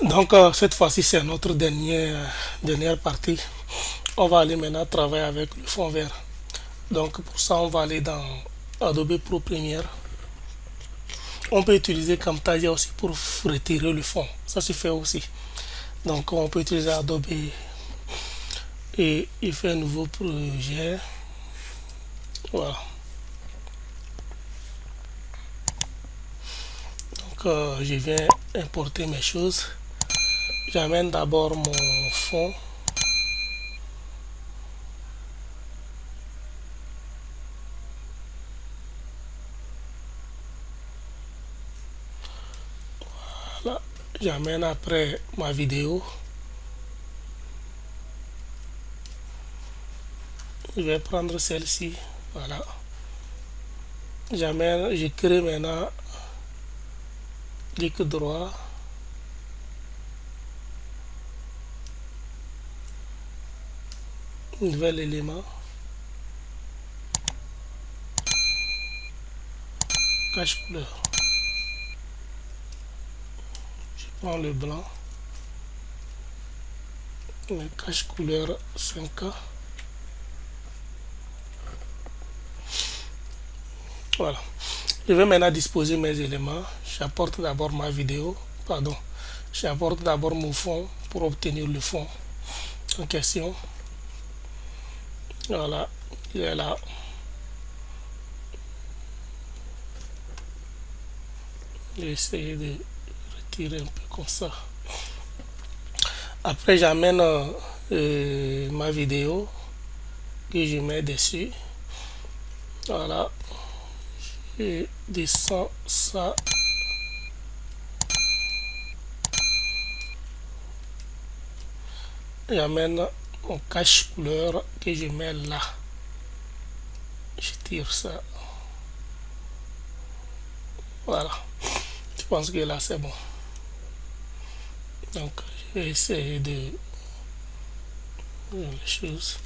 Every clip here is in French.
Donc, cette fois-ci, c'est notre dernière partie. On va aller maintenant travailler avec le fond vert. Donc, pour ça, on va aller dans Adobe Pro Premiere. On peut utiliser Camtasia aussi pour retirer le fond. Ça se fait aussi. Donc, on peut utiliser Adobe et il fait un nouveau projet. Voilà. Donc, je viens importer mes choses. J'amène d'abord mon fond. Voilà. J'amène après ma vidéo. Je vais prendre celle-ci. Voilà. J'amène, je crée maintenant, clic droit. Nouvel élément. Cache couleur. Je prends le blanc. Le cache couleur 5K. Voilà. Je vais maintenant disposer mes éléments. J'apporte d'abord ma vidéo. Pardon. J'apporte d'abord mon fond pour obtenir le fond en question. Voilà. Il est là. J'ai essayé de retirer un peu comme ça. Après, j'amène ma vidéo que je mets dessus. Voilà. Je descends ça. J'amène mon cache couleur que je mets là. Je tire ça. Voilà. Je pense que là c'est bon. Donc je vais essayer de les choses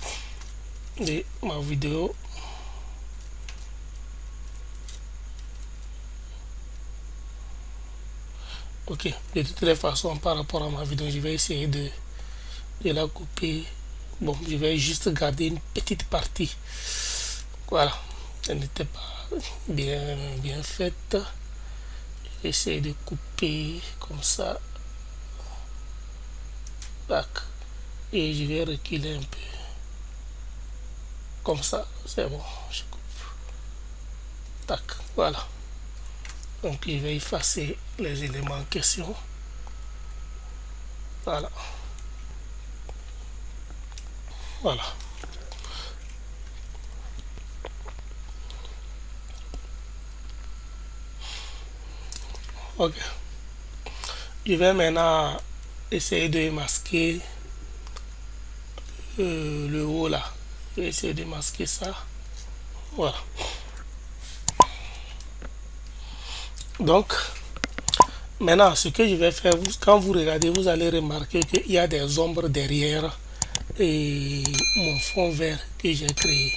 de ma vidéo. Ok, de toutes les façons par rapport à ma vidéo, je vais essayer de la couper. Bon, je vais juste garder une petite partie. Voilà, elle n'était pas bien faite. Je vais essayer de couper comme ça. Tac. Et je vais reculer un peu. Comme ça, c'est bon. Je coupe. Tac, voilà. Donc je vais effacer les éléments en question. Voilà. Voilà. Ok. Je vais maintenant essayer de masquer le haut là. Je vais essayer de masquer ça. Voilà. Donc, maintenant, ce que je vais faire, quand vous regardez, vous allez remarquer qu'il y a des ombres derrière et mon fond vert que j'ai créé.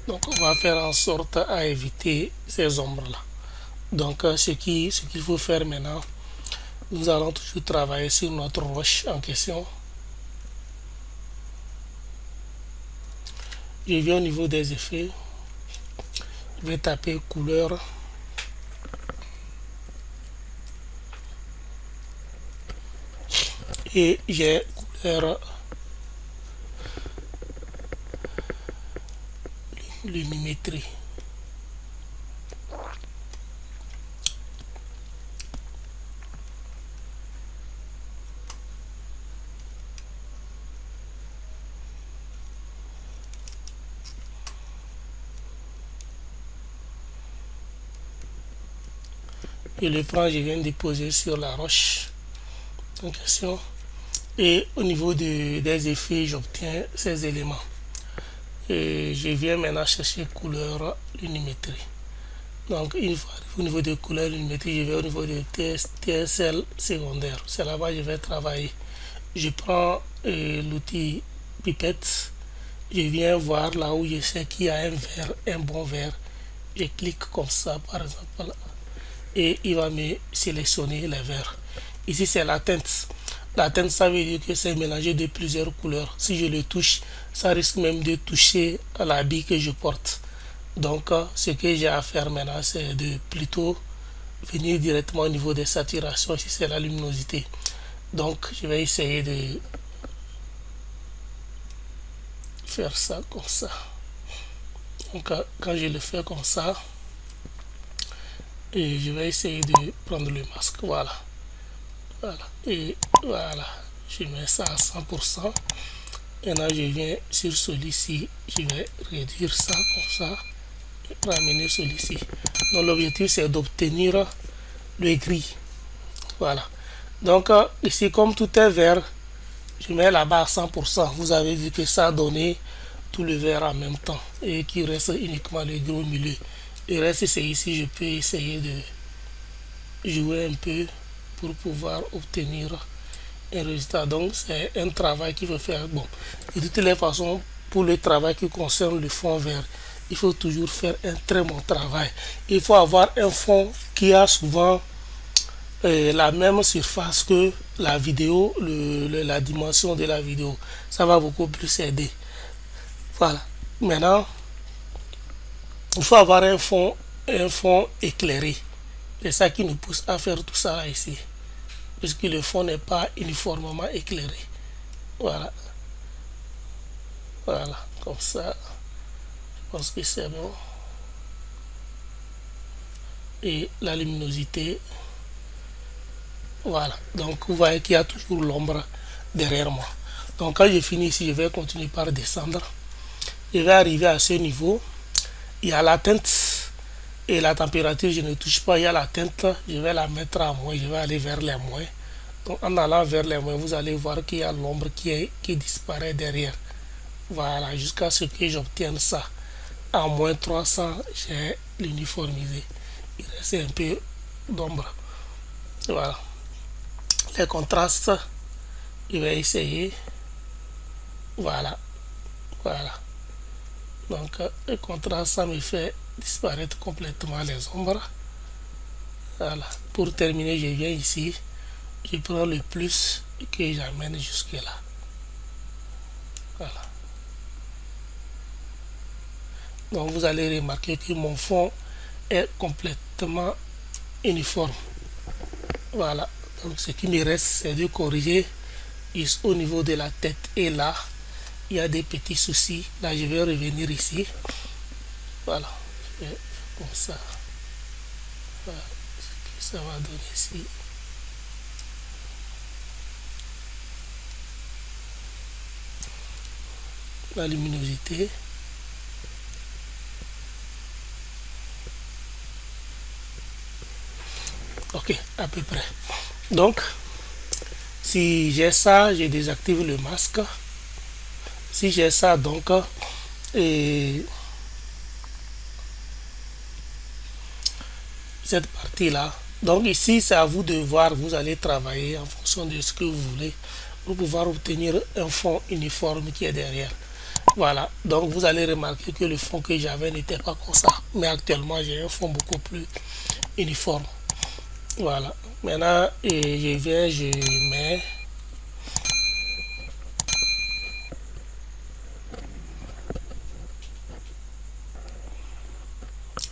Donc, on va faire en sorte à éviter ces ombres-là. Donc, ce qu'il faut faire maintenant, nous allons toujours travailler sur notre roche en question. Je viens au niveau des effets. Je vais taper couleur. Et j'ai couleur lumimétrie. Je le prends, je viens de déposer sur la roche en question. Et au niveau des effets, j'obtiens ces éléments. Et je viens maintenant chercher couleur lumimétrie. Donc, une fois au niveau de couleur lumimétrie, je vais au niveau de TSL secondaire. C'est là-bas que je vais travailler. Je prends l'outil pipette. Je viens voir là où je sais qu'il y a un bon vert. Je clique comme ça, par exemple, là, et il va me sélectionner les verts. Ici, c'est la teinte. La teinte, ça veut dire que c'est mélangé de plusieurs couleurs. Si je le touche, ça risque même de toucher à l'habit que je porte. Donc, ce que j'ai à faire maintenant, c'est de plutôt venir directement au niveau des saturations, si c'est la luminosité. Donc, je vais essayer de faire ça comme ça. Donc, quand je le fais comme ça, et je vais essayer de prendre le masque. Voilà. Voilà. Et voilà. Je mets ça à 100%. Maintenant, je viens sur celui-ci. Je vais réduire ça comme ça. Et ramener celui-ci. Donc, l'objectif, c'est d'obtenir le gris. Voilà. Donc, ici, comme tout est vert, je mets là-bas à 100%. Vous avez vu que ça a donné tout le vert en même temps. Et qu'il reste uniquement le gris au milieu. Le reste, c'est ici, je peux essayer de jouer un peu pour pouvoir obtenir un résultat. Donc, c'est un travail qu'il faut faire. Bon, de toutes les façons, pour le travail qui concerne le fond vert, il faut toujours faire un très bon travail. Il faut avoir un fond qui a souvent la même surface que la vidéo, la dimension de la vidéo. Ça va beaucoup plus aider. Voilà. Maintenant, il faut avoir un fond éclairé. C'est ça qui nous pousse à faire tout ça là ici. Puisque le fond n'est pas uniformément éclairé. Voilà. Voilà. Comme ça. Je pense que c'est bon. Et la luminosité. Voilà. Donc vous voyez qu'il y a toujours l'ombre derrière moi. Donc quand je finis ici, je vais continuer par descendre. Je vais arriver à ce niveau. Il y a la teinte et la température, je ne touche pas. Il y a la teinte, je vais la mettre à moins. Je vais aller vers les moins. Donc en allant vers les moins, vous allez voir qu'il y a l'ombre qui disparaît derrière. Voilà, jusqu'à ce que j'obtienne ça. À moins 300, j'ai l'uniformisé. Il reste un peu d'ombre. Voilà. Les contrastes, je vais essayer. Voilà. Voilà. Donc, le contraste, ça me fait disparaître complètement les ombres. Voilà. Pour terminer, je viens ici. Je prends le plus que j'amène jusque là. Voilà. Donc, vous allez remarquer que mon fond est complètement uniforme. Voilà. Donc, ce qui me reste, c'est de corriger au niveau de la tête. Et là, il y a des petits soucis. Là, je vais revenir ici. Voilà. Je vais comme ça. Voilà. Ce que ça va donner ici. La luminosité. Ok, à peu près. Donc, si j'ai ça, je désactive le masque. Si j'ai ça, donc, et cette partie-là. Donc ici, c'est à vous de voir. Vous allez travailler en fonction de ce que vous voulez pour pouvoir obtenir un fond uniforme qui est derrière. Voilà. Donc vous allez remarquer que le fond que j'avais n'était pas comme ça. Mais actuellement, j'ai un fond beaucoup plus uniforme. Voilà. Maintenant, je viens, je mets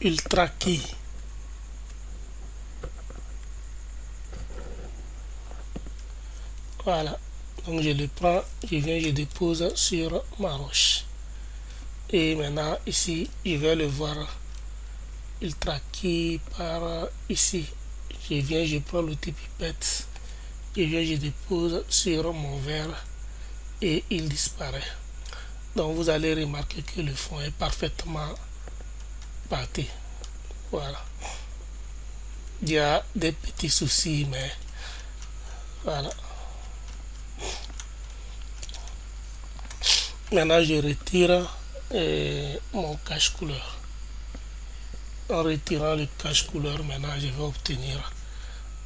Ultra Key. Voilà. Donc je le prends, je viens, je dépose sur ma roche. Et maintenant, ici, je vais le voir Ultra Key par ici. Je viens, je prends l'outil pipette. Je viens, je dépose sur mon verre et il disparaît. Donc vous allez remarquer que le fond est parfaitement parti. Voilà. Il y a des petits soucis, mais voilà. Maintenant, je retire mon cache couleur. En retirant le cache couleur, maintenant, je vais obtenir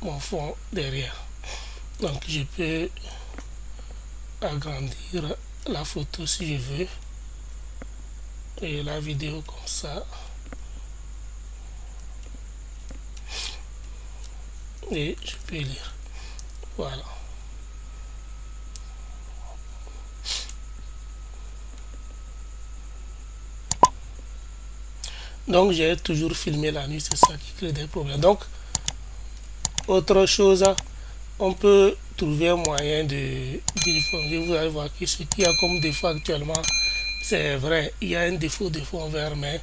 mon fond derrière. Donc, je peux agrandir la photo si je veux. Et la vidéo comme ça. Et je peux lire. Voilà. Donc j'ai toujours filmé la nuit, c'est ça qui crée des problèmes. Donc autre chose, on peut trouver un moyen d'uniformiser. Vous allez voir que ce qu'il y a comme défaut actuellement, c'est vrai, il y a un défaut de fond vert, mais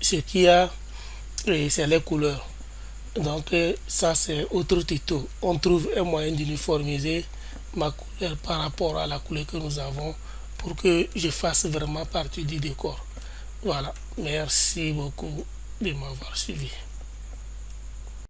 ce qu'il y a, c'est les couleurs. Donc ça c'est autre tuto. On trouve un moyen d'uniformiser ma couleur par rapport à la couleur que nous avons pour que je fasse vraiment partie du décor. Voilà, merci beaucoup de m'avoir suivi.